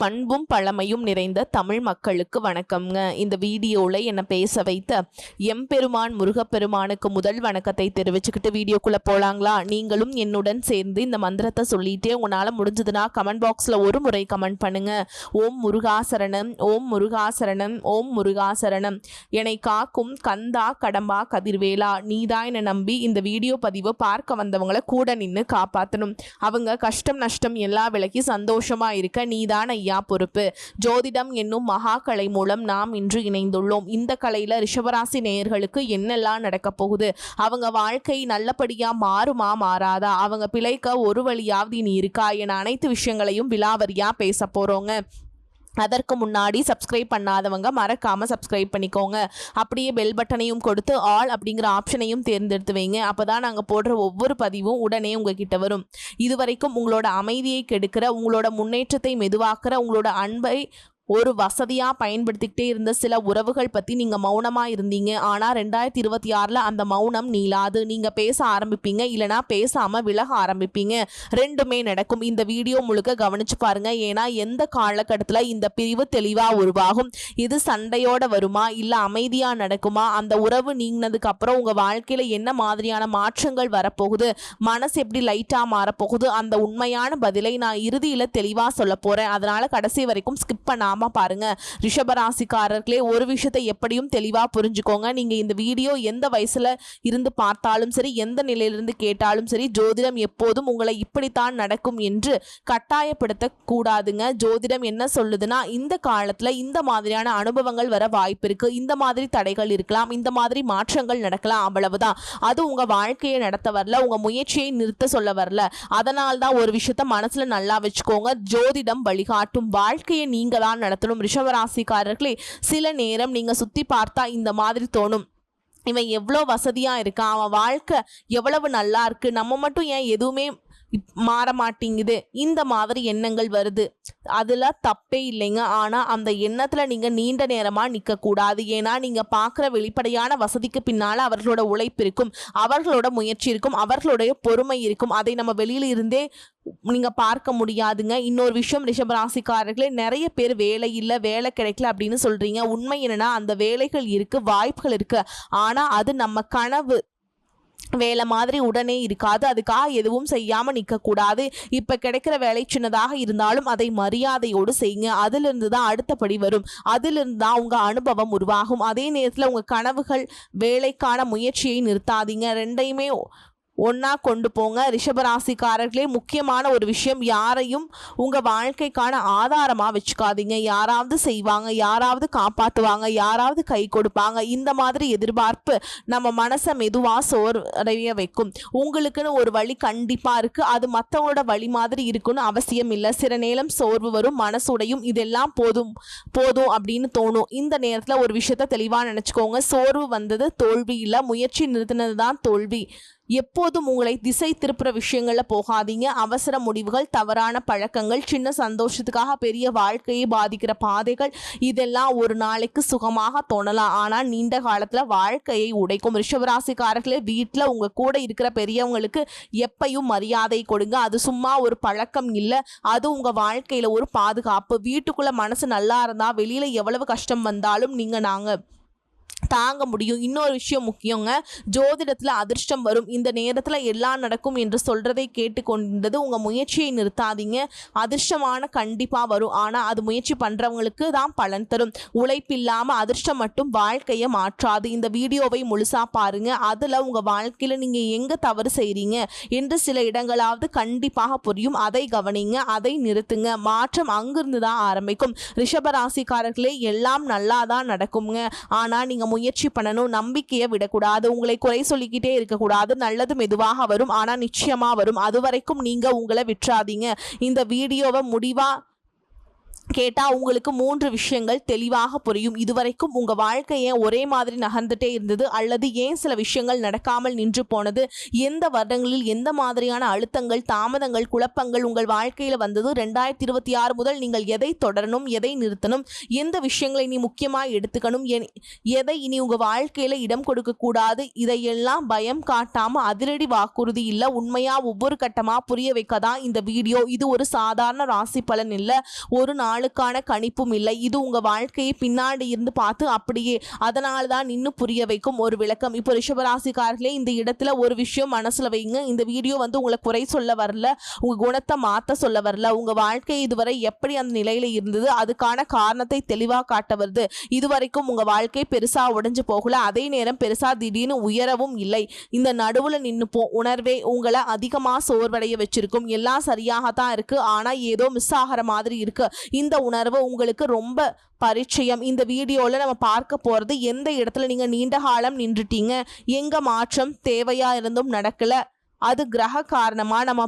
பண்பும் பழமையும் நிறைந்த தமிழ் மக்களுக்கு வணக்கம்ங்க. இந்த வீடியோவில் என்னை பேச வைத்த எம்பெருமான் முருகப்பெருமானுக்கு முதல் வணக்கத்தை தெரிவிச்சுக்கிட்டு வீடியோக்குள்ளே போகலாங்களா? நீங்களும் என்னுடன் சேர்ந்து இந்த மந்திரத்தை சொல்லிட்டே உங்களால் முடிஞ்சதுன்னா கமெண்ட் பாக்ஸில் ஒரு முறை கமெண்ட் பண்ணுங்க. ஓம் முருகாசரணம், ஓம் முருகாசரணம், ஓம் முருகாசரணம். என்னை காக்கும் கந்தா கடம்பா கதிர்வேலா, நீதான் என்னை நம்பி இந்த வீடியோ பதிவை பார்க்க வந்தவங்களை கூட நின்று காப்பாற்றணும். அவங்க கஷ்டம் நஷ்டம் எல்லாம் விலக்கி சந்தோஷமா இருக்க நீதான் ஐயா பொறுப்பு. ஜோதிடம் என்னும் மகா கலை மூலம் நாம் இன்று இணைந்துள்ளோம். இந்த கலையில ரிஷபராசி நேயர்களுக்கு என்னெல்லாம் நடக்க போகுது, அவங்க வாழ்க்கை நல்லபடியா மாறுமா மாறாதா, அவங்க பிழைக்க ஒரு வழியாவது இனி இருக்கா என அனைத்து விஷயங்களையும் விலாவரியா பேச போறோங்க. அதற்கு முன்னாடி சப்ஸ்கிரைப் பண்ணாதவங்க மறக்காம சப்ஸ்கிரைப் பண்ணிக்கோங்க. அப்படியே பெல் பட்டனையும் கொடுத்து ஆல் அப்படிங்கிற ஆப்ஷனையும் தேர்ந்தெடுத்து வைங்க. அப்போதான் நாங்கள் போடுற ஒவ்வொரு பதிவும் உடனே உங்ககிட்ட வரும். இதுவரைக்கும் உங்களோட அமைதியை கெடுக்கிற, உங்களோட முன்னேற்றத்தை மெதுவாக்குற, உங்களோட அன்பை ஒரு வசதியாக பயன்படுத்திக்கிட்டே இருந்த சில உறவுகள் பற்றி நீங்கள் மௌனமாக இருந்தீங்க. ஆனால் 2026 அந்த மௌனம் நீளாது. நீங்கள் பேச ஆரம்பிப்பீங்க, இல்லைனா பேசாமல் விலக ஆரம்பிப்பீங்க. ரெண்டுமே நடக்கும். இந்த வீடியோ முழுக்க கவனிச்சு பாருங்க. ஏன்னா எந்த காலகட்டத்தில் இந்த பிரிவு தெளிவாக உருவாகும், இது சண்டையோட வருமா இல்லை அமைதியாக நடக்குமா, அந்த உறவு நீங்கினதுக்கு அப்புறம் உங்கள் வாழ்க்கையில் என்ன மாதிரியான மாற்றங்கள் வரப்போகுது, மனசு எப்படி லைட்டாக மாறப்போகுது, அந்த உண்மையான பதிலை நான் இறுதியில் தெளிவாக சொல்ல போகிறேன். அதனால் கடைசி வரைக்கும் ஸ்கிப் பண்ணாமல் பாருங்க. ரிஷபராசிக்காரர்களே, ஒரு விஷயத்தை எப்படியும் தெளிவா புரிஞ்சுக்கோங்க. நீங்க இந்த வீடியோ எந்த வயசுல இருந்து பார்த்தாலும் சரி, எந்த நிலையிலிருந்து கேட்டாலும் சரி, ஜோதிடம் எப்போதும் உங்களை இப்படித்தான் நடக்கும் என்று கட்டாயப்படுத்த கூடாதுங்க. ஜோதிடம் என்ன சொல்லுதுன்னா, இந்த காலத்துல இந்த மாதிரியான அனுபவங்கள் வர வாய்ப்பு இருக்கு, இந்த மாதிரி தடைகள் இருக்கலாம், இந்த மாதிரி மாற்றங்கள் நடக்கலாம், அவ்வளவுதான். அது உங்க வாழ்க்கையை நடத்த வரல, உங்க முயற்சியை நிறுத்த சொல்ல வரல. அதனால்தான் ஒரு விஷயத்த மனசுல நல்லா வச்சுக்கோங்க. ஜோதிடம் வழிகாட்டும், வாழ்க்கையை நீங்க தான் நடத்தணும். ரிஷபராசிக்காரர்களே, சில நேரம் நீங்க சுத்தி பார்த்தா இந்த மாதிரி தோணும், இவன் எவ்வளோ வசதியா இருக்கான், அவன் வாழ்க்கை எவ்வளவு நல்லா இருக்கு, நம்ம மட்டும் ஏன் எதுவுமே மாற மாட்டேங்குது, இந்த மாதிரி எண்ணங்கள் வருது. அதுல தப்பே இல்லைங்க. ஆனா அந்த எண்ணத்துல நீங்க நீண்ட நேரமா நிக்க கூடாது. ஏன்னா நீங்க பாக்குற வெளிப்படையான வசதிக்கு பின்னால அவர்களோட உழைப்பு இருக்கும், அவர்களோட முயற்சி இருக்கும், அவர்களுடைய பொறுமை இருக்கும். அதை நம்ம வெளியில இருந்தே நீங்க பார்க்க முடியாதுங்க. இன்னொரு விஷயம், ரிஷபராசிக்காரர்களே, நிறைய பேர் வேலை இல்லை, வேலை கிடைக்கல அப்படின்னு சொல்றீங்க. உண்மை என்னன்னா, அந்த வேலைகள் இருக்கு, வாய்ப்புகள் இருக்கு. ஆனா அது நம்ம கனவு வேலை மாதிரி உடனே இருக்காது. அதுக்காக எதுவும் செய்யாம நிற்க கூடாது. இப்ப கிடைக்கிற வேலை சின்னதாக இருந்தாலும் அதை மரியாதையோடு செய்யுங்க. அதிலிருந்து தான் அடுத்தபடி வரும், அதிலிருந்து தான் உங்க அனுபவம் உருவாகும். அதே நேரத்தில் உங்க கனவுகள், வேலைக்கான முயற்சியை நிறுத்தாதீங்க. ரெண்டையுமே ஒன்னா கொண்டு போங்க. ரிஷபராசிக்காரர்களே, முக்கியமான ஒரு விஷயம், யாரையும் உங்க வாழ்க்கைக்கான ஆதாரமா வச்சுக்காதீங்க. யாராவது செய்வாங்க, யாராவது காப்பாற்றுவாங்க, யாராவது கை கொடுப்பாங்க, இந்த மாதிரி எதிர்பார்ப்பு நம்ம மனசை மெதுவா சோர்வடைய வைக்கும். உங்களுக்குன்னு ஒரு வழி கண்டிப்பா இருக்கு, அது மற்றவங்களோட வழி மாதிரி இருக்குன்னு அவசியம் இல்லை. சில நேரம் சோர்வு வரும், மனசுடையும், இதெல்லாம் போதும் போதும் அப்படின்னு தோணும். இந்த நேரத்தில் ஒரு விஷயத்த தெளிவா நினைச்சுக்கோங்க. சோர்வு வந்தது தோல்வி இல்லை, முயற்சி நிறுத்தினது தான் தோல்வி. எப்போதும் உங்களை திசை திருப்புற விஷயங்கள்ல போகாதீங்க. அவசர முடிவுகள், தவறான பழக்கங்கள், சின்ன சந்தோஷத்துக்காக பெரிய வாழ்க்கையை பாதிக்கிற பாதைகள், இதெல்லாம் ஒரு நாளைக்கு சுகமாக தோணலாம், ஆனா நீண்ட காலத்துல வாழ்க்கையை உடைக்கும். ரிஷபராசிக்காரர்களே, வீட்டுல உங்க கூட இருக்கிற பெரியவங்களுக்கு எப்பையும் மரியாதை கொடுங்க. அது சும்மா ஒரு பழக்கம் இல்லை, அது உங்க வாழ்க்கையில ஒரு பாதுகாப்பு. வீட்டுக்குள்ள மனசு நல்லா இருந்தா வெளியில எவ்வளவு கஷ்டம் வந்தாலும் நாங்க தாங்க முடியும். இன்னொரு விஷயம் முக்கியங்க, ஜோதிடத்துல அதிர்ஷ்டம் வரும், இந்த நேரத்துல எல்லாம் நடக்கும் என்று சொல்றதை கேட்டுக்கொண்டது உங்க முயற்சியை நிறுத்தாதீங்க. அதிர்ஷ்டமான கண்டிப்பா வரும், ஆனா அது முயற்சி பண்றவங்களுக்கு தான் பலன் தரும். உழைப்பில்லாம அதிர்ஷ்டம் மட்டும் வாழ்க்கையை மாற்றாது. இந்த வீடியோவை முழுசா பாருங்க. அதுல உங்க வாழ்க்கையில நீங்க எங்க தவறு செய்றீங்க என்று சில இடங்களாவது கண்டிப்பாக புரியும். அதை கவனிங்க, அதை நிறுத்துங்க. மாற்றம் அங்கிருந்து தான் ஆரம்பிக்கும். ரிஷபராசிக்காரர்களே, எல்லாம் நல்லா தான் நடக்குங்க, ஆனா நீங்க முயற்சி பண்ணணும். நம்பிக்கையை விடக்கூடாது, உங்களை குறை சொல்லிக்கிட்டே இருக்கக்கூடாது. நல்லது மெதுவாக வரும், ஆனா நிச்சயமா வரும். அது வரைக்கும் நீங்க உங்களை விட்டுறாதீங்க. இந்த வீடியோவை முடிவா கேட்டா உங்களுக்கு 3 விஷயங்கள் தெளிவாக புரியும். இதுவரைக்கும் உங்க வாழ்க்கை ஏன் ஒரே மாதிரி நகர்ந்துட்டே இருந்தது, அல்லது ஏன் சில விஷயங்கள் நடக்காமல் நின்று போனது, எந்த வருடங்களில் எந்த மாதிரியான அழுத்தங்கள், தாமதங்கள், குழப்பங்கள் உங்கள் வாழ்க்கையில வந்தது, 2026 முதல் நீங்கள் எதை தொடரணும், எதை நிறுத்தணும், எந்த விஷயங்களை நீ முக்கியமாக எடுத்துக்கணும், எதை இனி உங்க வாழ்க்கையில இடம் கொடுக்க கூடாது, இதையெல்லாம் பயம் காட்டாம அதிரடி வாக்குறுதி இல்லை, உண்மையா ஒவ்வொரு கட்டமா புரிய வைக்கதான் இந்த வீடியோ. இது ஒரு சாதாரண ராசி பலன் இல்லை, ஒரு நாள் நாளுக்கான கணிப்பும் இல்லை. இது உங்க வாழ்க்கையை பின்னாடி இருந்து பார்த்து அப்படியே அதனால தான் இன்னும் புரிய வைக்கும் ஒரு விளக்கம். இப்போ ரிஷபராசிக்காரர்களே, இந்த இடத்துல ஒரு விஷயம் மனசுல வைங்க. இந்த வீடியோ உங்களை குறை சொல்ல வரல, உங்க குணத்தை மாத்த சொல்ல வரல. உங்க வாழ்க்கை இதுவரை எப்படி அந்த நிலையில இருந்தது அதுக்கான காரணத்தை தெளிவா காட்ட வருது. இதுவரைக்கும் உங்க வாழ்க்கை பெருசா உடைஞ்சு போகல, அதே நேரம் பெருசா திடீர்னு உயரவும் இல்லை. இந்த நடுவுல நின்னு உணர்வே உங்களை அதிகமா சோர்வடைய வச்சிருக்கும். எல்லாம் சரியாகத்தான் இருக்கு, ஆனா ஏதோ மிஸ் ஆகிற மாதிரி இருக்கு. இந்த உணர்வு உங்களுக்கு ரொம்ப பரிச்சயம். இந்த வீடியோவில் நம்ம பார்க்க போகிறது, எந்த இடத்துல நீங்கள் நீண்ட காலம் நின்றுட்டீங்க, எங்கே மாற்றம் தேவையா இருந்தும் நடக்கல, அது கிரக காரணமாக நம்ம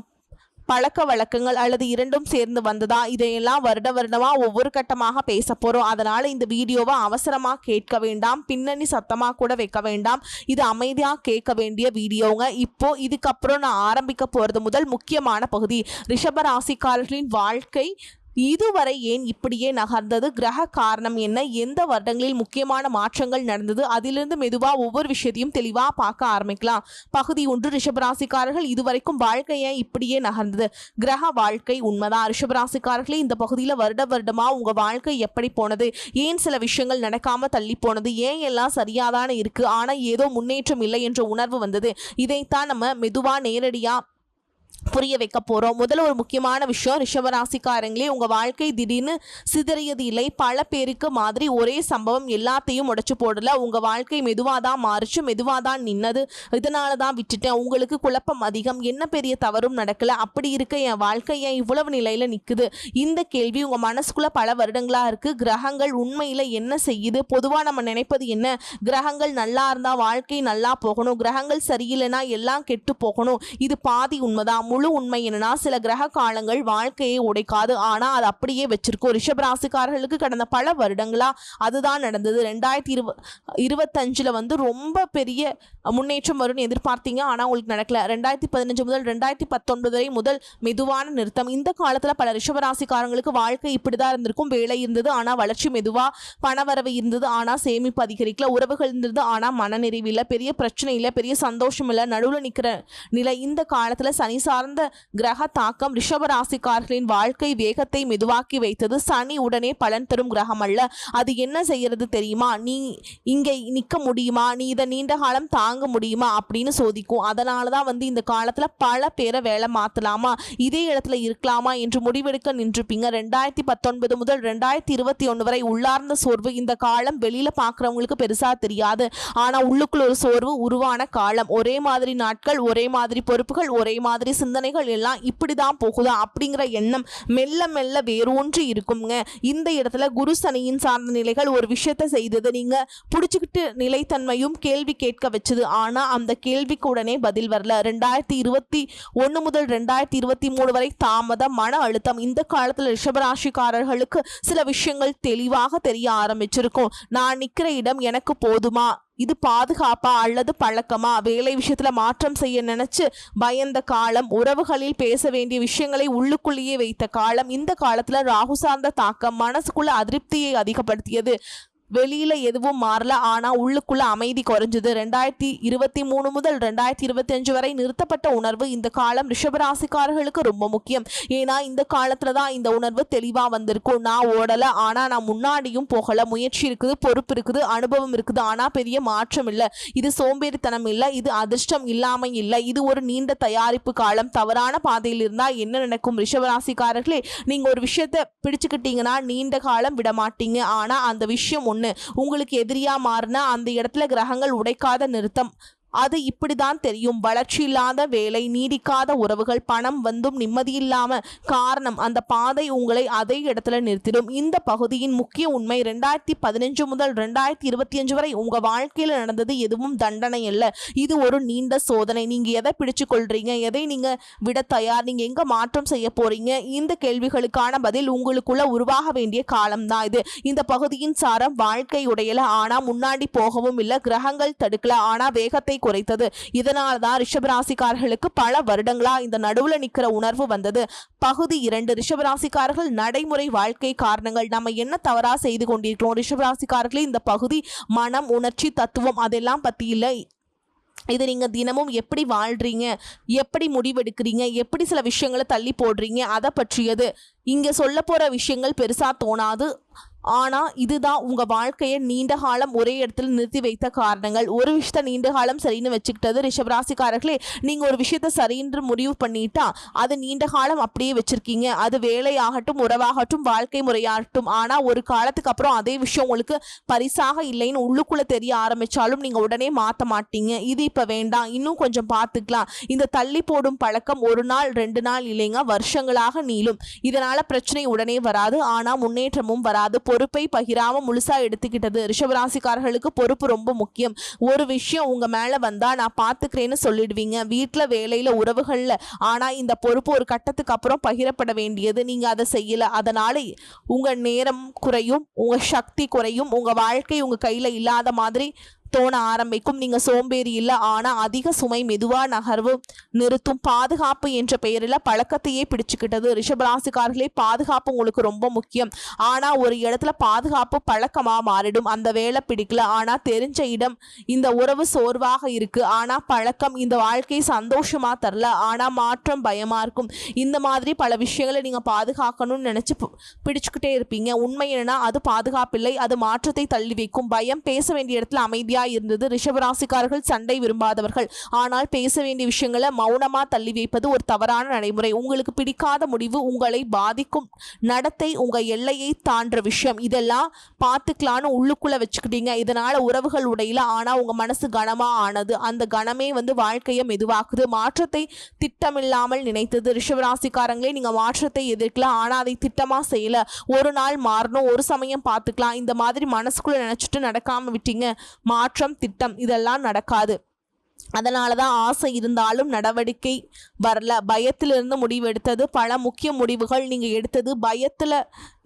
பழக்க வழக்கங்கள் அல்லது இரண்டும் சேர்ந்து வந்ததா, இதையெல்லாம் வருடமாக ஒவ்வொரு கட்டமாக பேச போகிறோம். அதனால் இந்த வீடியோவை அவசரமாக கேட்க வேண்டாம், பின்னணி சத்தமாக கூட வைக்க வேண்டாம். இது அமைதியாக கேட்க வேண்டிய வீடியோங்க. இப்போ இதுக்கப்புறம் நான் ஆரம்பிக்க போகிறது முதல் முக்கியமான பகுதி, ரிஷப ராசிக்காரர்களின் வாழ்க்கை இதுவரை ஏன் இப்படியே நகர்ந்தது, கிரக காரணம் என்ன, எந்த வருடங்களில் முக்கியமான மாற்றங்கள் நடந்தது, அதிலிருந்து மெதுவாக ஒவ்வொரு விஷயத்தையும் தெளிவாக பார்க்க ஆரம்பிக்கலாம். பகுதி 1, ரிஷபராசிக்காரர்கள் இதுவரைக்கும் வாழ்க்கை ஏன் இப்படியே நகர்ந்தது, கிரக வாழ்க்கை உண்மைதான். ரிஷபராசிக்காரர்களே, இந்த பகுதியில் வருடமாக உங்கள் வாழ்க்கை எப்படி போனது, ஏன் சில விஷயங்கள் நடக்காமல் தள்ளி போனது, ஏன் எல்லாம் சரியாதானே இருக்குது ஆனால் ஏதோ முன்னேற்றம் இல்லை என்ற உணர்வு வந்தது, இதைத்தான் நம்ம மெதுவாக நேரடியாக புரிய வைக்க போகிறோம். முதல்ல ஒரு முக்கியமான விஷயம், ரிஷபராசிக்காரங்களே, உங்கள் வாழ்க்கை திடீர்னு சிதறியது இல்லை. பல பேருக்கு மாதிரி ஒரே சம்பவம் எல்லாத்தையும் உடைச்சு போடல. உங்கள் வாழ்க்கை மெதுவாக தான் மாறிச்சு, மெதுவாக தான் நின்னது. இதனால தான் விட்டுட்டேன், உங்களுக்கு குழப்பம் அதிகம், என்ன பெரிய தவறும் நடக்கல, அப்படி இருக்க என் வாழ்க்கை ஏன் இவ்வளவு நிலையில் நிற்குது, இந்த கேள்வி உங்கள் மனசுக்குள்ளே பல வருடங்களாக இருக்குது. கிரகங்கள் உண்மையில் என்ன செய்யுது, பொதுவாக நம்ம நினைப்பது என்ன, கிரகங்கள் நல்லா இருந்தால் வாழ்க்கை நல்லா போகணும், கிரகங்கள் சரியில்லைன்னா எல்லாம் கெட்டு போகணும். இது பாதி உண்மைதான். முழு உண்மை என்னன்னா, சில கிரக காலங்கள் வாழ்க்கையை உடைக்காது, ஆனா அது அப்படியே வச்சிருக்கும். ரிஷபராசிக்காரர்களுக்கு கடந்த பல வருடங்களா அதுதான் நடந்தது. 2025 ரொம்ப பெரிய முன்னேற்றம் வரும்னு எதிர்பார்த்தீங்க, ஆனா உங்களுக்கு நடக்கல. 2015 முதல் 2019 வரை முதல் மெதுவான நிறுத்தம். இந்த காலத்துல பல ரிஷபராசிக்காரங்களுக்கு வாழ்க்கை இப்படிதான் இருந்திருக்கும். வேலை இருந்தது ஆனா வளர்ச்சி மெதுவா, பணவரவு இருந்தது ஆனா சேமிப்பு அதிகரிக்கல, உறவுகள் இருந்தது ஆனா மனநிறைவு இல்லை, பெரிய பிரச்சனை இல்லை, பெரிய சந்தோஷம் இல்லை, நடுவில் நிற்கிற நிலை. இந்த காலத்துல சனி சார்ந்த கிரக தாக்கம் ரிஷபராசிக்காரர்களின் வாழ்க்கை வேகத்தை மெதுவாக்கி வைத்தது. சனி உடனே பலன் தரும் கிரகம் அல்ல. அது என்ன செய்யறது தெரியுமா, நீ இங்கே நிற்க முடியுமா, நீ இதை நீண்ட காலம் தாங்க முடியுமா அப்படின்னு சோதிக்கும். அதனாலதான் இந்த காலத்துல பல பேரை வேலை மாத்தலாமா, இதே இடத்துல இருக்கலாமா என்று முடிவெடுக்க நின்றுப்பீங்க. 2019 முதல் 2021 வரை உள்ளார்ந்த சோர்வு. இந்த காலம் வெளியில பாக்குறவங்களுக்கு பெருசா தெரியாது, ஆனா உள்ளுக்குள்ள ஒரு சோர்வு உருவான காலம். ஒரே மாதிரி நாட்கள், ஒரே மாதிரி பொறுப்புகள், ஒரே மாதிரி சிந்தனைகள், எல்லாம் இப்படிதான் போகுதா அப்படிங்கிற எண்ணம் மெல்ல மெல்ல வேரூன்றி இருக்குங்க. இந்த இடத்துல குரு சனியின் சார்ந்த நிலைகள் ஒரு விஷயத்தை செய்தது, நீங்க புடிச்சுக்கிட்டு நிலைத்தன்மையும் கேள்வி கேட்க வச்சது. ஆனா அந்த கேள்விக்கு உடனே பதில் வரல. 2021 முதல் 2023 வரை தாமதம், மன அழுத்தம். இந்த காலத்துல ரிஷபராசிக்காரர்களுக்கு சில விஷயங்கள் தெளிவாக தெரிய ஆரம்பிச்சிருக்கும். நான் நிக்கிற இடம் எனக்கு போதுமா, இது பாதுகாப்பா அல்லது பழக்கமா, வேலை விஷயத்துல மாற்றம் செய்ய நினைச்சு பயந்த காலம், உறவுகளில் பேச வேண்டிய விஷயங்களை உள்ளுக்குள்ளேயே வைத்த காலம். இந்த காலத்துல ராகு சார்ந்த தாக்கம் மனசுக்குள்ள அதிருப்தியை அதிகப்படுத்தியது. வெளியில எதுவும் மாறல, ஆனா உள்ளுக்குள்ள அமைதி குறைஞ்சது. 2023 முதல் 2025 வரை நிறுத்தப்பட்ட உணர்வு. இந்த காலம் ரிஷபராசிக்காரர்களுக்கு ரொம்ப முக்கியம். ஏன்னா இந்த காலத்துலதான் இந்த உணர்வு தெளிவா வந்திருக்கும். நான் ஓடல, ஆனா நான் முன்னாடியும் போகல, முயற்சி இருக்குது, பொறுப்பு இருக்குது, அனுபவம் இருக்குது, ஆனா பெரிய மாற்றம் இல்லை. இது சோம்பேறித்தனம் இல்லை, இது அதிர்ஷ்டம் இல்லாம இல்லை, இது ஒரு நீண்ட தயாரிப்பு காலம். தவறான பாதையில் இருந்தா என்ன நடக்கும், ரிஷபராசிக்காரர்களே, நீங்க ஒரு விஷயத்தை பிடிச்சுக்கிட்டீங்கன்னா நீண்ட காலம் விட மாட்டீங்க. ஆனா அந்த விஷயம் உங்களுக்கு எதிரியா மாறினா அந்த இடத்துல கிரகங்கள் உடைக்காத நிறுத்தம். அது இப்படிதான் தெரியும். வளர்ச்சி இல்லாத வேலை, நீடிக்காத உறவுகள், பணம் வந்தும் நிம்மதியில்லாம. காரணம், அந்த பாதை உங்களை அதே இடத்துல நிறுத்திடும். இந்த பகுதியின் முக்கிய உண்மை, 2015 முதல் 2025 வரை உங்க வாழ்க்கையில நடந்தது எதுவும் தண்டனை அல்ல, இது ஒரு நீண்ட சோதனை. நீங்க எதை பிடிச்சு கொள்றீங்க, எதை நீங்க விட தயார், நீங்க எங்க மாற்றம் செய்ய போறீங்க, இந்த கேள்விகளுக்கான பதில் உங்களுக்குள்ள உருவாக வேண்டிய காலம்தான் இது. இந்த பகுதியின் சாரம், வாழ்க்கை உடையல ஆனா முன்னாடி போகவும் இல்லை, கிரகங்கள் தடுக்கல ஆனா வேகத்தை குறைத்தது. இதனால்தான் ரிஷபராசிக்காரர்களுக்கு பல வருடங்களா இந்த நடுவுல நிக்கிற உணர்வு வந்தது. பகுதி 2, ரிஷபராசிக்காரர்கள் நடைமுறை வாழ்க்கை காரணங்கள். நம்ம என்ன தவறா செய்து கொண்டிருக்கிறோம், ரிஷபராசிக்காரர்களே, இந்த பகுதி மனம், உணர்ச்சி, தத்துவம் அதெல்லாம் பத்தி இல்லை. இது நீங்கள் தினமும் எப்படி வாழ்கிறீங்க, எப்படி முடிவெடுக்கிறீங்க, எப்படி சில விஷயங்களை தள்ளி போடுறீங்க, அதை பற்றியது. இங்கே சொல்ல போகிற விஷயங்கள் பெருசாக தோணாது, ஆனால் இதுதான் உங்கள் வாழ்க்கையை நீண்ட காலம் ஒரே இடத்துல நிறுத்தி வைத்த காரணங்கள். ஒரு விஷயத்த நீண்ட காலம் சரின்னு வச்சுக்கிட்டது ரிஷபராசிக்காரர்களே. நீங்கள் ஒரு விஷயத்த சரின்னு முடிவு பண்ணிட்டா அது நீண்ட காலம் அப்படியே வச்சுருக்கீங்க. அது வேலையாகட்டும், உறவாகட்டும், வாழ்க்கை முறையாகட்டும். ஆனால் ஒரு காலத்துக்கு அப்புறம் அதே விஷயம் உங்களுக்கு பரிசாக இல்லைன்னு உள்ளுக்குள்ளே தெரிய ஆரம்பித்தாலும் நீங்கள் உடனே மாற்ற மாட்டீங்க. இது இப்போ வேண்டாம், இன்னும் கொஞ்சம் பார்த்துக்கலாம். இந்த தள்ளி போடும் பழக்கம் 1 நாள் 2 நாள் இல்லைங்க, வருஷங்களாக நீளும். இதனால் பிரச்சனை உடனே வராது, ஆனால் முன்னேற்றமும் வராது. பொறுப்பை பகிராம முழுசா எடுத்துக்கிட்டது. ரிஷபராசிக்காரர்களுக்கு பொறுப்பு ரொம்ப முக்கியம். ஒரு விஷயம் உங்க மேல வந்தா நான் பாத்துக்கிறேன்னு சொல்லிடுவீங்க, வீட்டுல, வேலையில, உறவுகள்ல. ஆனா இந்த பொறுப்பு ஒரு கட்டத்துக்கு அப்புறம் பகிரப்பட வேண்டியது. நீங்க அதை செய்யல. அதனால உங்க நேரம் குறையும், உங்க சக்தி குறையும், உங்க வாழ்க்கை உங்க கையில இல்லாத மாதிரி தோண ஆரம்பிக்கும். நீங்க சோம்பேறி இல்லை, ஆனா அதிக சுமை மெதுவா நகர்வு நிறுத்தும். பாதுகாப்பு என்ற பெயரில் பழக்கத்தையே பிடிச்சுக்கிட்டது. ரிஷபராசிக்காரர்களே, பாதுகாப்பு உங்களுக்கு ரொம்ப முக்கியம். ஆனா ஒரு இடத்துல பாதுகாப்பு பழக்கமா மாறிடும். அந்த வேலை பிடிக்கல, ஆனா தெரிஞ்ச இடம். இந்த உறவு சோர்வாக இருக்கு, ஆனா பழக்கம். இந்த வாழ்க்கை சந்தோஷமா தரல, ஆனா மாற்றம் பயமா இருக்கும். இந்த மாதிரி பல விஷயங்களை நீங்க பாதுகாக்கணும்னு நினைச்சு பிடிச்சுக்கிட்டே இருப்பீங்க. உண்மை என்னன்னா அது பாதுகாப்பில்லை, அது மாற்றத்தை தள்ளி வைக்கும். பயம். பேச வேண்டிய இடத்துல அமைதியா இருந்தது. ரிஷபராசிக்காரர்கள் சண்டை விரும்பாதவர்கள், ஆனால் பேச வேண்டிய விஷயங்களை மௌனமா தள்ளி வைப்பது ஒரு தவறான நடைமுறை. உங்களுக்கு பிடிக்காத முடிவு, உங்களை பாதிக்கும் நடத்தை, உங்க எல்லையை தாண்ட விஷயம், இதெல்லாம் பார்த்துக்கலான்னு உள்ளுக்குள்ள வச்சுக்கிட்டீங்க. இதனால உறவுகள் உடையில, ஆனா உங்க மனசு கனமா ஆனது. அந்த கனமே வாழ்க்கையை மெதுவாக்குது. மாற்றத்தை திட்டமில்லாமல் நினைத்தது. ரிஷபராசிக்காரங்களே, நீங்க மாற்றத்தை எதிர்க்கலாம், ஆனா அதை திட்டமா செய்யல. ஒரு நாள் மாறணும், ஒரு சமயம் பார்த்துக்கலாம், இந்த மாதிரி மனசுக்குள்ள நினைச்சிட்டு நடக்காம விட்டீங்க. மாற்றம், திட்டம் இதெல்லாம் நடக்காது. அதனால தான் ஆசை இருந்தாலும் நடவடிக்கை வரல. பயத்திலிருந்து முடிவெடுத்தது. பல முக்கிய முடிவுகள் நீங்கள் எடுத்தது பயத்தில்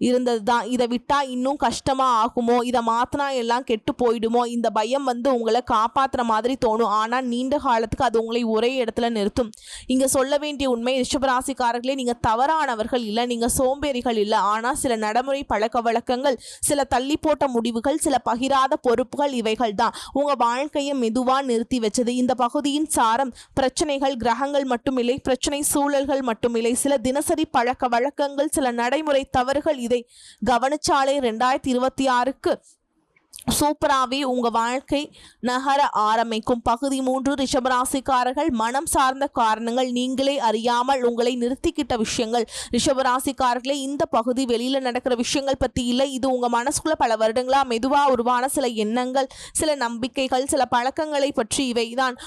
இருந்தது தான். இதை விட்டால் இன்னும் கஷ்டமாக ஆகுமோ, இதை மாற்றினா எல்லாம் கெட்டு போயிடுமோ, இந்த பயம் உங்களை காப்பாற்றுற மாதிரி தோணும். ஆனால் நீண்ட காலத்துக்கு அது உங்களை ஒரே இடத்துல நிறுத்தும். இங்கே சொல்ல வேண்டிய உண்மை, ரிஷபராசிக்காரர்களே, நீங்கள் தவறானவர்கள் இல்லை, நீங்கள் சோம்பேறிகள் இல்லை. ஆனால் சில நடைமுறை பழக்க வழக்கங்கள், சில தள்ளி போட்ட முடிவுகள், சில பகிராத பொறுப்புகள், இவைகள் தான் உங்கள் வாழ்க்கையை மெதுவாக நிறுத்தி வச்சது. இந்த பகுதியின் சாரம் பிரச்சனைகள் கிரகங்கள் மட்டுமில்லை, பிரச்சனை சூழல்கள் மட்டுமில்லை, சில தினசரி பழக்க வழக்கங்கள், சில நடைமுறை தவறுகள். இதை கவனிச்சாலே 2026க்கு சூப்பராகவே உங்கள் வாழ்க்கை நகர ஆரம்பிக்கும். பகுதி 3, ரிஷபராசிக்காரர்கள் மனம் சார்ந்த காரணங்கள், நீங்களே அறியாமல் உங்களை நிறுத்திக்கிட்ட விஷயங்கள். ரிஷபராசிக்காரர்களே, இந்த பகுதி வெளியில் நடக்கிற விஷயங்கள் பற்றி இல்லை, இது உங்கள் மனசுக்குள்ள பல வருடங்களாக மெதுவாக உருவான சில எண்ணங்கள், சில நம்பிக்கைகள், சில பழக்கங்களை பற்றி. இவை தான்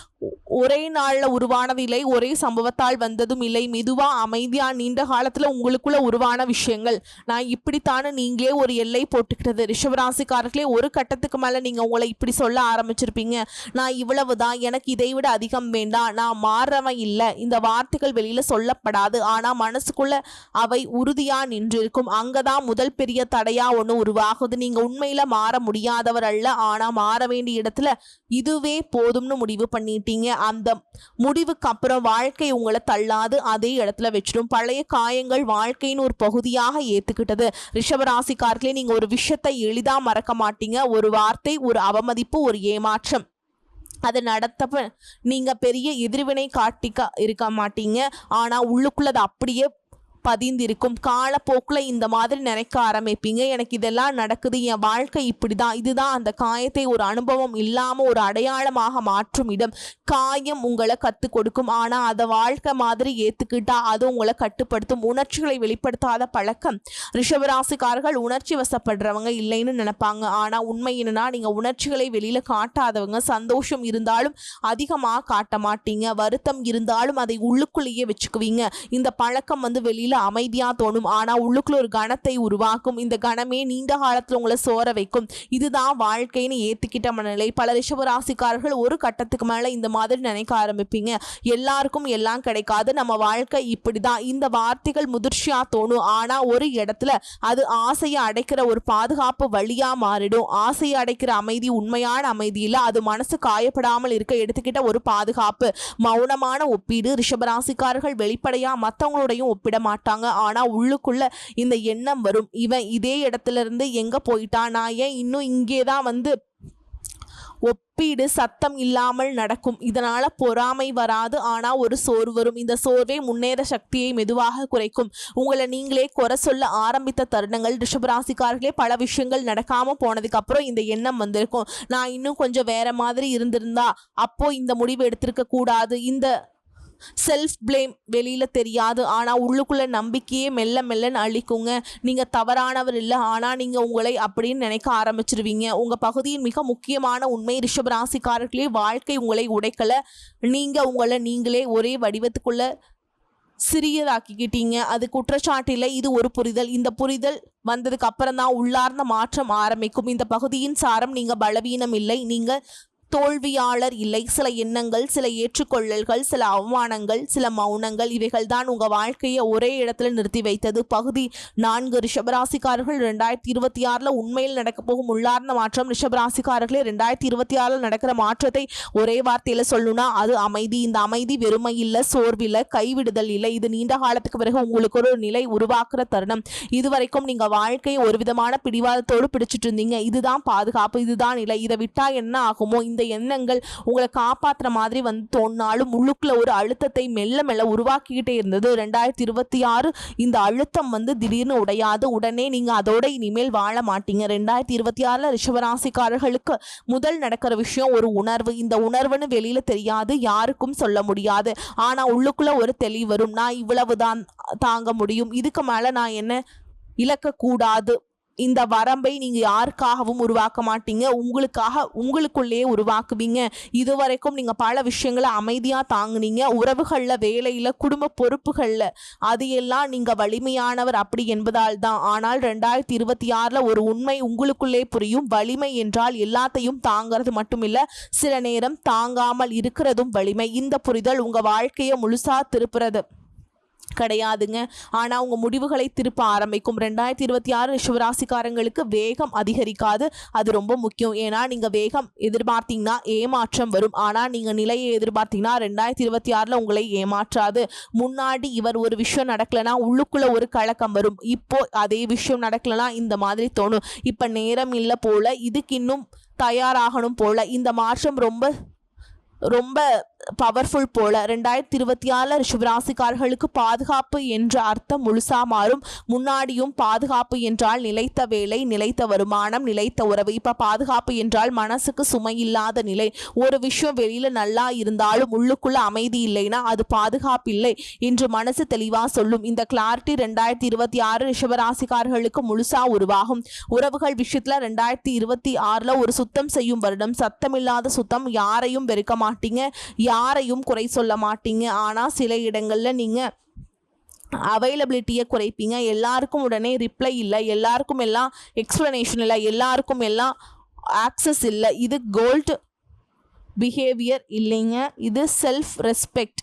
ஒரே நாளில் உருவானது இல்லை, ஒரே சம்பவத்தால் வந்ததும் இல்லை. மெதுவாக அமைதியாக நீண்ட காலத்தில் உங்களுக்குள்ள உருவான விஷயங்கள். நான் இப்படித்தானே நீங்களே ஒரு எல்லை போட்டுக்கிட்டது. ரிஷபராசிக்காரர்களே, ஒரு கட்டத்துக்கு மேலே நீங்கள் உங்களை இப்படி சொல்ல ஆரம்பிச்சிருப்பீங்க, நான் இவ்வளவு தான், எனக்கு இதை விட அதிகம் வேண்டாம், நான் மாறவன் இல்லை. இந்த வார்த்தைகள் வெளியில் சொல்லப்படாது, ஆனால் மனசுக்குள்ள அவை உறுதியாக நின்றிருக்கும். அங்கே தான் முதல் பெரிய தடையாக ஒன்று உருவாகுது. நீங்கள் உண்மையில் மாற முடியாதவர் அல்ல, ஆனால் மாற வேண்டிய இடத்துல இதுவே போதும்னு முடிவு பண்ணிட்டீங்க. அந்த முடிவுக்கு அப்புறம் வாழ்க்கை உங்களை தள்ளாது, அதே இடத்துல வச்சிடும். பழைய காயங்கள் வாழ்க்கையின் ஒரு பகுதியாக ஏத்துக்கிட்டது. ரிஷபராசிக்காரர்களே, நீங்க ஒரு விஷயத்தை எளிதா மறக்க மாட்டீங்க. ஒரு வார்த்தை, ஒரு அவமதிப்பு, ஒரு ஏமாற்றம், அது நடத்தப்ப நீங்க பெரிய எதிர்வினை காட்டிக்க இருக்க மாட்டீங்க. ஆனா உள்ளுக்குள்ள அப்படியே பதிந்திருக்கும். காலப்போக்கில் இந்த மாதிரி நினைக்க ஆரம்பிப்பீங்க, எனக்கு இதெல்லாம் நடக்குது, என் வாழ்க்கை இப்படிதான். இதுதான் அந்த காயத்தை ஒரு அனுபவம் இல்லாமல் ஒரு அடையாளமாக மாற்றும் இடம். காயம் உங்களை கற்றுக் கொடுக்கும், ஆனால் அதை வாழ்க்கை மாதிரி ஏற்றுக்கிட்டா அது உங்களை கட்டுப்படுத்தும். உணர்ச்சிகளை வெளிப்படுத்தாத பழக்கம். ரிஷபராசிக்காரர்கள் உணர்ச்சி வசப்படுறவங்க இல்லைன்னு நினைப்பாங்க, ஆனால் உண்மை என்னன்னா நீங்கள் உணர்ச்சிகளை வெளியில் காட்டாதவங்க. சந்தோஷம் இருந்தாலும் அதிகமாக காட்ட மாட்டீங்க, வருத்தம் இருந்தாலும் அதை உள்ளுக்குள்ளேயே வச்சுக்குவீங்க. இந்த பழக்கம் வெளியில் அமைதியா தோணும், ஆனா உள்ளுக்குள்ள ஒரு கணத்தை உருவாக்கும். இந்த கணமே நீண்ட காலத்துல உங்களை சோர வைக்கும். இதுதான் வாழ்க்கைன்னு ஏத்துக்கிட்ட மனநிலை. பல ரிஷபராசிக்காரர்கள் ஒரு கட்டத்துக்கு மேல இந்த மாதிரி நினைக்க ஆரம்பிப்பீங்க, எல்லாருக்கும் எல்லாம் கிடைக்காது, நம்ம வாழ்க்கை இப்படிதான். இந்த வார்த்தைகள் முதிர்ச்சியா தோணும், ஆனா ஒரு இடத்துல அது ஆசையை அடைக்கிற ஒரு பாதுகாப்பு வழியா மாறிடும். ஆசையை அடைக்கிற அமைதி உண்மையான அமைதி இல்லை, அது மனசு காயப்படாமல் இருக்க எடுத்துக்கிட்ட ஒரு பாதுகாப்பு. மௌனமான ஒப்பீடு. ரிஷபராசிக்காரர்கள் வெளிப்படையா மற்றவங்களோடையும் ஒப்பிட மாட்டாங்க, ஆனா உள்ளுக்குள்ள இந்த எண்ணம் வரும், இவன் இதே இடத்துல இருந்து எங்க போயிட்டான், நான் ஏன் இன்னும் இங்கேதான் ஒப்பீடு சத்தம் இல்லாமல் நடக்கும். இதனால பொறாமை வராது, ஆனா ஒரு சோர்வு வரும். இந்த சோர்வே முன்னேற சக்தியை மெதுவாக குறைக்கும். உங்களை நீங்களே குறை சொல்ல ஆரம்பித்த தருணங்கள் ரிஷபராசிக்காரர்களே, பல விஷயங்கள் நடக்காம போனதுக்கு அப்புறம் இந்த எண்ணம் வந்திருக்கும். நான் இன்னும் கொஞ்சம் வேற மாதிரி இருந்திருந்தா, அப்போ இந்த முடிவு எடுத்திருக்க கூடாது. இந்த செல்ஃப் பிளேம் வெளியில தெரியாது, ஆனா உள்ளுக்குள்ள நம்பிக்கையே மெல்ல மெல்லன்னு அழிக்குங்க. நீங்க தவறானவர் இல்லை, ஆனா நீங்க உங்களை அப்படின்னு நினைக்க ஆரம்பிச்சிருவீங்க. உங்க பகுதியின் மிக முக்கியமான உண்மை ரிஷபராசிக்காரர்களே, வாழ்க்கை உங்களை உடைக்கல, நீங்க உங்களை நீங்களே ஒரே வடிவத்துக்குள்ள சிறியதாக்கிக்கிட்டீங்க. அது குற்றச்சாட்டு இல்லை, இது ஒரு புரிதல். இந்த புரிதல் வந்ததுக்கு அப்புறம் தான் உள்ளார்ந்த மாற்றம் ஆரம்பிக்கும். இந்த பகுதியின் சாரம், நீங்க பலவீனம் இல்லை, நீங்க தோல்வியாளர் இல்லை. சில எண்ணங்கள், சில ஏற்றுக்கொள்ளல்கள், சில அவமானங்கள், சில மௌனங்கள், இவைகள் தான் உங்க வாழ்க்கையை ஒரே இடத்துல நிறுத்தி வைத்தது. பகுதி 4 ரிஷபராசிக்காரர்கள் 2026 உண்மையில் நடக்க போகும் உள்ளார்ந்த மாற்றம். ரிஷபராசிக்காரர்களே, 2026 நடக்கிற மாற்றத்தை ஒரே வார்த்தையில சொல்லணும்னா அது அமைதி. இந்த அமைதி வெறுமை இல்லை, சோர்வில்லை, கைவிடுதல் இல்லை. இது நீண்ட காலத்துக்கு பிறகு உங்களுக்கு ஒரு நிலை உருவாக்குற தருணம். இதுவரைக்கும் நீங்க வாழ்க்கையை ஒரு விதமான பிடிவாதத்தோடு பிடிச்சிட்டு இருந்தீங்க. இதுதான் பாதுகாப்பு, இதுதான் நிலை, இதை விட்டா என்ன ஆகுமோ, இந்த எண்ணங்கள் உங்களை காப்பாற்றுற மாதிரி வந்து தோணினாலும் உள்ளுக்குள்ள ஒரு அழுத்தத்தை மெல்ல மெல்ல உருவாக்கிக்கிட்டே இருந்தது. 2026 இந்த அழுத்தம் வந்து திடீர்னு உடையாது. உடனே நீங்க அதோட இனிமேல் வாழ மாட்டீங்க. 2026 ரிஷபராசிக்காரர்களுக்கு முதல் நடக்கிற விஷயம் ஒரு உணர்வு. இந்த உணர்வுன்னு வெளியில தெரியாது, யாருக்கும் சொல்ல முடியாது. ஆனா உள்ளுக்குள்ள ஒரு தெளிவு வரும். நான் இவ்வளவுதான் தாங்க முடியும், இதுக்கு மேல நான் என்ன இழக்கக்கூடாது. இந்த வரம்பை நீங்க யாருக்காகவும் உருவாக்க மாட்டீங்க, உங்களுக்குள்ளேயே உருவாக்குவீங்க. இதுவரைக்கும் நீங்க பல விஷயங்களை அமைதியா தாங்குனீங்க. உறவுகள்ல, வேலையில, குடும்ப பொறுப்புகள்ல, அது எல்லாம் நீங்க வலிமையானவர் அப்படி என்பதால் தான். ஆனால் 2026 ஒரு உண்மை உங்களுக்குள்ளே புரியும். வலிமை என்றால் எல்லாத்தையும் தாங்கிறது மட்டுமில்ல, சில நேரம் தாங்காமல் இருக்கிறதும் வலிமை. இந்த புரிதல் உங்க வாழ்க்கையை முழுசா திருப்புறது கிடையாதுங்க, ஆனா உங்க முடிவுகளை திருப்ப ஆரம்பிக்கும். 2026 ரிஷபராசிக்காரங்களுக்கு வேகம் அதிகரிக்காது, அது ரொம்ப முக்கியம். ஏன்னா நீங்க வேகம் எதிர்பார்த்தீங்கன்னா ஏமாற்றம் வரும். ஆனா நீங்க நிலையை எதிர்பார்த்தீங்கன்னா 2026 உங்களை ஏமாற்றாது. முன்னாடி இவர் ஒரு விஷயம் நடக்கலனா உள்ளுக்குள்ள ஒரு கலக்கம் வரும். இப்போ அதே விஷயம் நடக்கலனா இந்த மாதிரி தோணும், இப்ப நேரம் இல்லை போல, இதுக்கு இன்னும் தயாராகணும் போல. இந்த மாற்றம் ரொம்ப பவர்ஃபுல் போல. 2026 ரிஷபராசிக்காரர்களுக்கு பாதுகாப்பு என்ற அர்த்தம் முழுசா மாறும். முன்னாடியும் பாதுகாப்பு என்றால் நிலைத்த வேலை, நிலைத்த வருமானம், நிலைத்த உறவு. இப்ப பாதுகாப்பு என்றால் மனசுக்கு சுமை இல்லாத நிலை. ஒரு விஷயம் வெளியில நல்லா இருந்தாலும் உள்ளுக்குள்ள அமைதி இல்லைன்னா அது பாதுகாப்பு இல்லை என்று மனசு தெளிவா சொல்லும். இந்த கிளாரிட்டி 2026 ரிஷபராசிக்காரர்களுக்கு முழுசா உருவாகும். உறவுகள் விஷயத்துல 2026 ஒரு சுத்தம் செய்யும் வருடம். சத்தமில்லாத சுத்தம். யாரையும் வெறுக்க மாட்டீங்க, யாரையும் குறை சொல்ல மாட்டீங்க. ஆனா சில இடங்கள்ல நீங்க அவைலபிலிட்டியை குறைப்பீங்க. எல்லாருக்கும் உடனே ரிப்ளை இல்லை, எல்லாருக்கும் எல்லாம் எக்ஸ்பிளனேஷன் இல்லை, எல்லாருக்கும் எல்லாம் ஆக்சஸ் இல்லை. இது கோல்டு பிஹேவியர் இல்லைங்க, இது செல்ஃப் ரெஸ்பெக்ட்.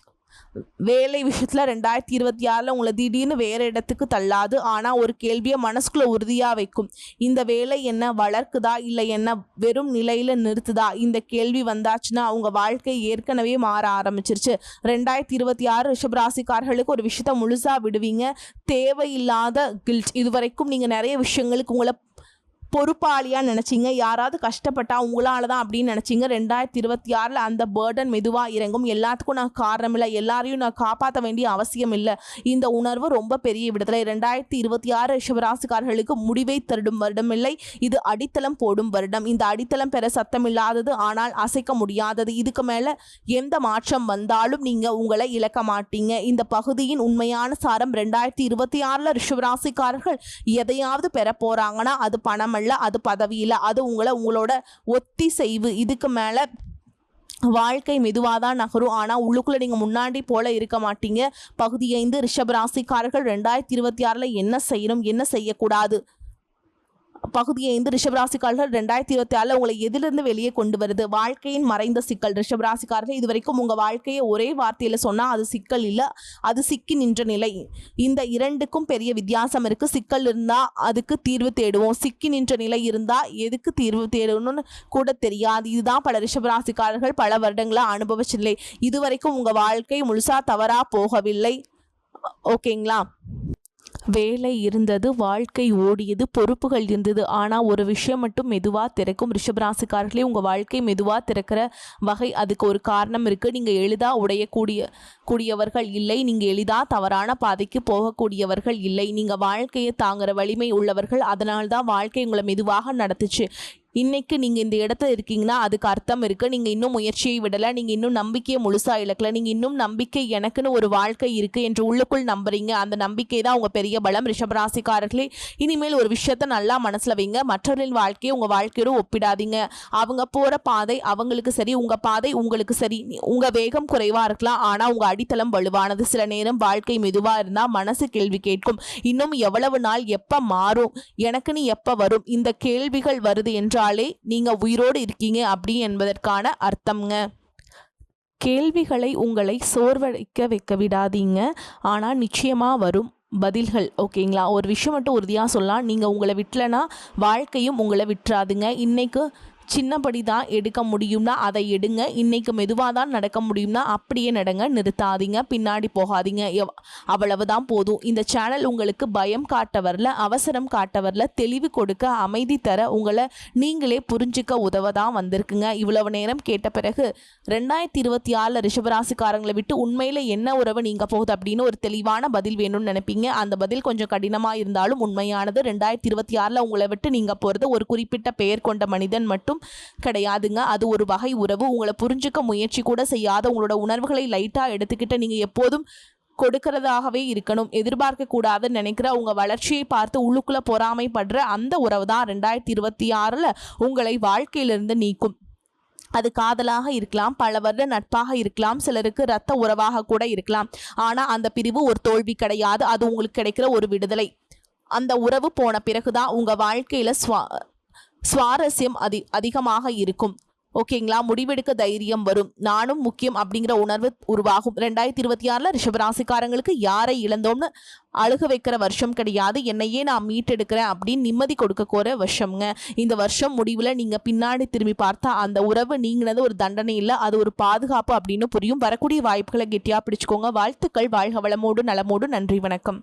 வேலை விஷயத்துல 2026 உங்களை திடீர்னு வேற இடத்துக்கு தள்ளாது, ஆனா ஒரு கேள்வியை மனசுக்குள்ள உறுதியா வைக்கும். இந்த வேலை என்ன வளர்க்குதா இல்லை என்ன வெறும் நிலையில நிறுத்துதா? இந்த கேள்வி வந்தாச்சுன்னா உங்க வாழ்க்கை ஏற்கனவே மாற ஆரம்பிச்சிருச்சு. 2026 ரிஷபராசிக்காரர்களுக்கு ஒரு விஷயத்த முழுசா விடுவீங்க. தேவையில்லாத கில்ட். இதுவரைக்கும் நீங்க நிறைய விஷயங்களுக்கு உங்களை பொறுப்பாளியா நினைச்சிங்க, யாராவது கஷ்டப்பட்டா உங்களால தான் அப்படின்னு நினைச்சிங்க. 2026 அந்த பேர்டன் மெதுவா இறங்கும். எல்லாத்துக்கும் நான் காரணம் இல்லை, எல்லாரையும் நான் காப்பாற்ற வேண்டிய அவசியம் இல்லை. இந்த உணர்வு ரொம்ப பெரிய விடுதலை. 2026 ரிஷபராசிக்காரர்களுக்கு முடிவை தருடும் வருடம் இல்லை, இது அடித்தளம் போடும் வருடம். இந்த அடித்தளம் பெற சத்தம் இல்லாதது, ஆனால் அசைக்க முடியாதது. இதுக்கு மேல எந்த மாற்றம் வந்தாலும் நீங்க உங்களை இழக்க மாட்டீங்க. இந்த பகுதியின் உண்மையான சாரம், 2026 ரிஷபராசிக்காரர்கள் எதையாவது பெற போறாங்கன்னா அது பணம் அல்ல, அது பதவி இல்லை, அது உங்களோட ஒத்திசைவு. இதுக்கு மேல வாழ்க்கை மெதுவாக தான் நகரும், ஆனால் உள்ளுக்குள்ளே நீங்கள் முன்னாடி போல இருக்க மாட்டீங்க. பகுதி 5 ரிஷபராசிக்காரர்கள் 2026 என்ன செய்யணும், என்ன செய்யக்கூடாது. பகுதி 5 ரிஷபராசிக்காரர்கள் 2026 உங்களை எதிலிருந்து வெளியே கொண்டு வருது? வாழ்க்கையின் மறைந்த சிக்கல். ரிஷபராசிக்காரர்கள் இதுவரைக்கும் உங்க வாழ்க்கையை ஒரே வார்த்தையில சொன்னா அது சிக்கல் இல்லை, அது சிக்கி நின்ற நிலை. இந்த இரண்டுக்கும் பெரிய வித்தியாசம் இருக்கு. சிக்கல் இருந்தா அதுக்கு தீர்வு தேடுவோம், சிக்கி நின்ற நிலை இருந்தா எதுக்கு தீர்வு தேடணும்னு கூட தெரியாது. இதுதான் பல ரிஷபராசிக்காரர்கள் பல வருடங்களா அனுபவிச்சில்லை. இதுவரைக்கும் உங்க வாழ்க்கை முழுசா தவறா போகவில்லை. ஓகேங்களா? வேலை இருந்தது, வாழ்க்கை ஓடியது, பொறுப்புகள் இருந்தது. ஆனால் ஒரு விஷயம் மட்டும் மெதுவாக திறக்கும். ரிஷபராசிக்காரர்களே, உங்கள் வாழ்க்கை மெதுவாக திறக்கிற வகை அதுக்கு ஒரு காரணம் இருக்குது. நீங்கள் எளிதாக கூடியவர்கள் இல்லை. நீங்கள் எளிதாக தவறான பாதைக்கு போகக்கூடியவர்கள் இல்லை. நீங்கள் வாழ்க்கையை தாங்குகிற வலிமை உள்ளவர்கள். அதனால்தான் வாழ்க்கை உங்களை மெதுவாக நடத்துச்சு. இன்னைக்கு நீங்கள் இந்த இடத்துல இருக்கீங்கன்னா அதுக்கு அர்த்தம் இருக்குது. நீங்கள் இன்னும் முயற்சியை விடலை, நீங்கள் இன்னும் நம்பிக்கையை முழுசாக இழக்கலை, நீங்கள் இன்னும் நம்பிக்கை எனக்குன்னு ஒரு வாழ்க்கை இருக்குது என்று உள்ளுக்குள் நம்புறீங்க. அந்த நம்பிக்கை தான் உங்கள் பெரிய பலம். ரிஷபராசிக்காரர்களே, இனிமேல் ஒரு விஷயத்த நல்லா மனசில் வைங்க. மற்றவர்களின் வாழ்க்கையை உங்கள் வாழ்க்கையோடு ஒப்பிடாதீங்க. அவங்க போகிற பாதை அவங்களுக்கு சரி, உங்கள் பாதை உங்களுக்கு சரி. உங்கள் வேகம் குறைவாக இருக்கலாம், ஆனால் உங்கள் அடித்தளம் வலுவானது. சில நேரம் வாழ்க்கை மெதுவாக இருந்தால் மனசு கேள்வி கேட்கும். இன்னும் எவ்வளவு நாள், எப்போ மாறும், எனக்குன்னு எப்போ வரும், இந்த கேள்விகள் வருது என்றால் நீங்க உயிரோடு இருக்கீங்க அப்படி என்பதற்கான அர்த்தம்ங்க. கேள்விகளை உங்களை வைக்க விடாதீங்க. ஆனால் நிச்சயமா வரும் பதில்கள். ஓகேங்களா? ஒரு விஷயம் மட்டும் உறுதியாக சொல்லலாம், நீங்கள் உங்களை விட்டலனா வாழ்க்கையும் உங்களை விட்டுறாதுங்க. இன்னைக்கு சின்னபடி தான் எடுக்க முடியும்னா அதை எடுங்க. இன்னைக்கு மெதுவாக தான் நடக்க முடியும்னா அப்படியே நடங்க. நிறுத்தாதீங்க, பின்னாடி போகாதீங்க. அவ்வளவுதான் போதும். இந்த சேனல் உங்களுக்கு பயம் காட்ட வரல, அவசரம் காட்ட வரல, தெளிவு கொடுக்க, அமைதி தர, உங்களை நீங்களே புரிஞ்சுக்க உதவதான் வந்திருக்குங்க. இவ்வளவு நேரம் கேட்ட பிறகு 2026 ரிஷபராசிக்காரங்களை விட்டு உண்மையில என்ன உறவு நீங்க போகுது அப்படின்னு ஒரு தெளிவான பதில் வேணும்னு நினைப்பீங்க. அந்த பதில் கொஞ்சம் கடினமாக இருந்தாலும் உண்மையானது. 2026 உங்களை விட்டு நீங்க போறது ஒரு குறிப்பிட்ட பெயர் கொண்ட மனிதன் மட்டும் கிடையாதுங்க. அது ஒரு வகை உறவு. உங்களை புரிஞ்சுக்க முயற்சி கூட செய்யாத, உங்களோட உணர்வுகளை லைட்டா எடுத்துக்கிட்ட, நீங்க எப்போதும் கொடுக்கறதாகவே இருக்கணும், எதிர்பார்க்க கூடாதுன்னு நினைக்கிற, உங்க வளர்ச்சியை பார்த்து உள்ளுக்குள்ள பொறாமைப்படுற அந்த உறவு தான் 2026 உங்களை வாழ்க்கையிலிருந்து நீக்கும். அது காதலாக இருக்கலாம், பல வருட நட்பாக இருக்கலாம், சிலருக்கு இரத்த உறவாக கூட இருக்கலாம். ஆனா அந்த பிரிவு ஒரு தோல்வி கிடையாது, அது உங்களுக்கு கிடைக்கிற ஒரு விடுதலை. அந்த உறவு போன பிறகுதான் உங்க வாழ்க்கையில சுவாரஸ்யம் அதிகமாக இருக்கும். ஓகேங்களா? முடிவெடுக்க தைரியம் வரும். நானும் முக்கியம் அப்படிங்கிற உணர்வு உருவாகும். 2026 ரிஷபராசிக்காரங்களுக்கு யாரை இழந்தோம்னு அழுக வைக்கிற வருஷம் கிடையாது, என்னையே நான் மீட்டெடுக்கிறேன் அப்படின்னு நிம்மதி கொடுக்க கோர வருஷம்ங்க. இந்த வருஷம் முடிவில் நீங்கள் பின்னாடி திரும்பி பார்த்தா அந்த உறவு நீங்கினது ஒரு தண்டனை இல்லை, அது ஒரு பாதுகாப்பு அப்படின்னு புரியும். வரக்கூடிய வாய்ப்புகளை கெட்டியாக பிடிச்சுக்கோங்க. வாழ்த்துக்கள். வாழ்க வளமோடு நலமோடு. நன்றி, வணக்கம்.